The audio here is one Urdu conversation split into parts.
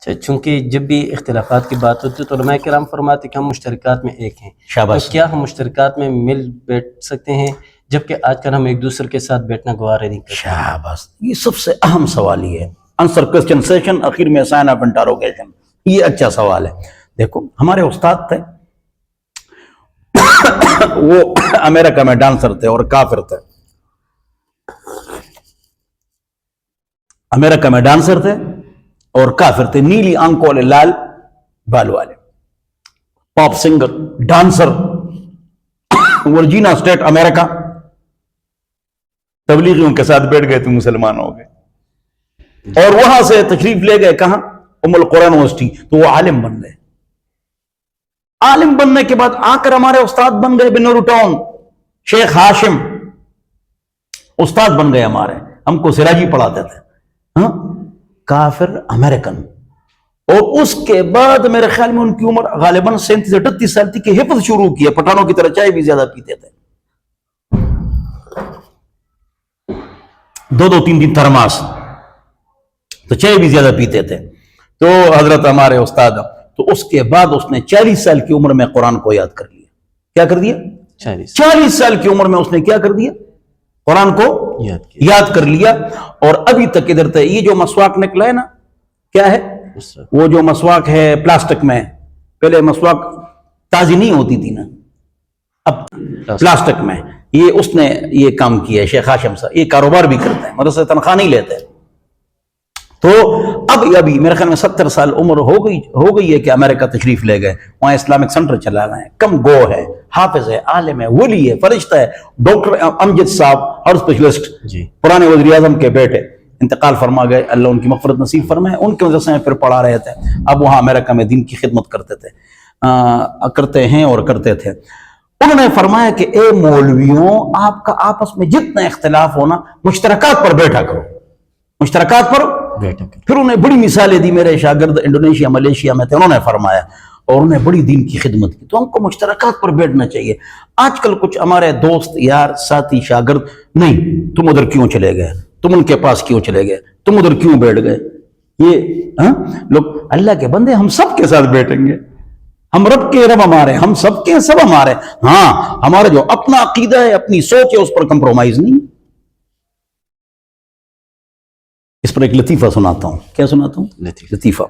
چونکہ جب بھی اختلافات کی بات ہوتی ہے تو علماء کرام فرماتے کہ ہم مشترکات میں ایک ہیں. شاباش. تو کیا ہم مشترکات میں مل بیٹھ سکتے ہیں جبکہ آج کل ہم ایک دوسرے کے ساتھ بیٹھنا گوارا نہیں کرتے؟ شاباش. یہ سب سے اہم سوال یہ ہے. آنسر کوسچن سیشن آخر میں سائن آف انٹروگیشن. یہ اچھا سوال ہے. دیکھو ہمارے استاد تھے وہ امریکہ میں ڈانسر تھے اور کافر تھے. امریکہ میں ڈانسر تھے اور کافر تھے. نیلی آنکھوں والے لال بال والے pop singer dancer. Virginia state امریکہ. تبلیغیوں کے ساتھ بیٹھ گئے تو مسلمان ہو گئے اور وہاں سے تشریف لے گئے کہاں؟ ام القرآن یونیورسٹی. تو وہ عالم بن گئے. عالم بننے کے بعد آ کر ہمارے استاد بن گئے. بنور ٹاؤن شیخ ہاشم استاد بن گئے ہمارے. ہم کو سراجی پڑھاتے تھے. کافر امریکن. اور اس کے بعد میرے خیال میں ان کی عمر غالباً 37-38 سال تھی کہ حفظ شروع کیا. پٹھانوں کی طرح چائے بھی زیادہ پیتے تھے. 2-3 تھرماس. تو چائے بھی زیادہ پیتے تھے. تو حضرت ہمارے استاد تو اس کے بعد اس نے 40 سال کی عمر میں قرآن کو یاد کر لیا. کیا کر دیا؟ 40 سال کی عمر میں اس نے کیا کر دیا؟ قرآن کو یاد کر لیا. اور ابھی تک ادھر تھے. یہ جو مسواک نکلا ہے نا کیا ہے؟ وہ جو مسواک ہے پلاسٹک میں. پہلے مسواک تازی نہیں ہوتی تھی نا, اب پلاسٹک میں. یہ اس نے یہ کام کیا ہے شیخ ہاشم صاحب. یہ کاروبار بھی کرتے ہیں, مدرسے تنخواہ نہیں لیتے. تو ابھی میرے خیال میں 70 سال عمر ہو گئی ہے کہ امریکہ تشریف لے گئے. وہاں اسلامک سینٹر چلا رہے ہیں. کم گو ہے, حافظ ہے, عالم ہے, ولی ہے, فرشتہ ہے. ڈاکٹر امجد صاحب ہارٹ اسپیشلسٹ پرانے وزیر اعظم کے بیٹے انتقال فرما گئے. اللہ ان کی مغفرت نصیب فرمائے. ان کے مدرسے میں پھر پڑھا رہے تھے. اب وہاں امریکہ میں دین کی خدمت کرتے ہیں اور کرتے تھے. انہوں نے فرمایا کہ اے مولویوں, آپ کا آپس میں جتنا اختلاف ہونا مشترکات پر بیٹھا کرو. مشترکات پر بیٹھا کرو. پھر انہیں بڑی مثالیں دی. میرے شاگرد انڈونیشیا ملیشیا میں تھے, انہوں نے فرمایا اور انہیں بڑی دین کی خدمت کی. تو ہم کو مشترکات پر بیٹھنا چاہیے. آج کل کچھ ہمارے دوست یار ساتھی شاگرد, نہیں تم ادھر کیوں چلے گئے, تم ان کے پاس کیوں چلے گئے, تم ادھر کیوں بیٹھ گئے. یہ لوگ اللہ کے بندے, ہم سب کے ساتھ بیٹھیں گے. ہم رب کے رب ہمارے, ہم سب کے سب ہمارے. ہاں ہمارا جو اپنا عقیدہ ہے, اپنی سوچ ہے, اس پر کمپرومائز نہیں. اس پر ایک لطیفہ سناتا ہوں. کیا سناتا ہوں؟ لطیفہ.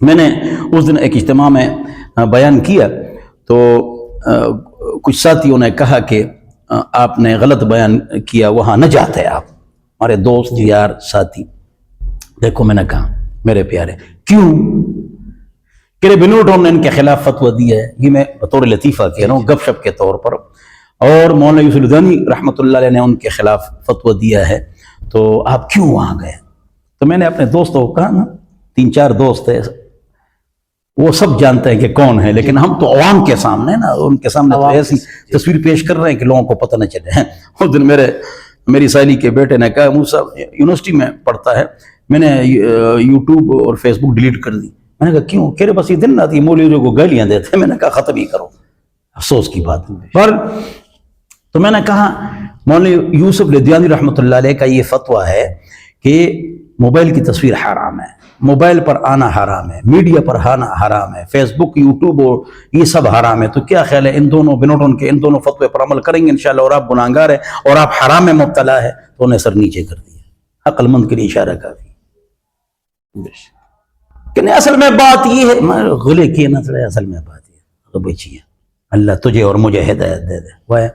میں نے اس دن ایک اجتماع میں بیان کیا تو کچھ ساتھیوں نے کہا کہ آپ نے غلط بیان کیا, وہاں نہ جاتے آپ. ہمارے دوست یار ساتھی. دیکھو میں نے کہا میرے پیارے, کیوں کہ بنور ٹاؤن نے ان کے خلاف فتویٰ دیا ہے. یہ میں بطور لطیفہ کہہ رہا ہوں, گپ شپ کے طور پر. اور مولانا یوسف الدانی رحمۃ اللہ علیہ نے ان کے خلاف فتویٰ دیا ہے, تو آپ کیوں وہاں گئے؟ تو میں نے اپنے دوستوں کو کہا نا, 3-4 دوست ہیں, وہ سب جانتے ہیں کہ کون ہے, لیکن ہم تو عوام کے سامنے نا, ان کے سامنے تو ایسی تصویر پیش کر رہے ہیں کہ لوگوں کو پتہ نہ چلے. اس دن میری سالی کے بیٹے نے کہا, موسیٰ یونیورسٹی میں پڑھتا ہے, میں نے یوٹیوب اور فیس بک ڈیلیٹ کر دی. میں نے کہا کیوں؟ کہہ رہے بس یہ دن رات یہ مولویوں کو گالیاں دیتے. میں نے کہا ختم ہی کرو. افسوس کی بات. پر تو میں نے کہا مولانا یوسف الدانی رحمۃ اللہ علیہ کا یہ فتویٰ ہے کہ موبائل کی تصویر حرام ہے, موبائل پر آنا حرام ہے, میڈیا پر آنا حرام ہے, فیس بک یوٹیوب اور یہ سب حرام ہے. تو کیا خیال ہے ان دونوں بنوٹن کے ان دونوں فتوے پر عمل کریں گے انشاءاللہ, اور آپ گناہگار ہیں اور آپ حرام میں مبتلا ہے؟ تو انہیں سر نیچے کر دیا. عقل مند کے لیے اشارہ کافی. کہ نہیں اصل میں بات یہ ہے, غلے کیے نہ چلے, اصل میں بات یہ ہے اللہ تجھے اور مجھے ہدایت دے دے.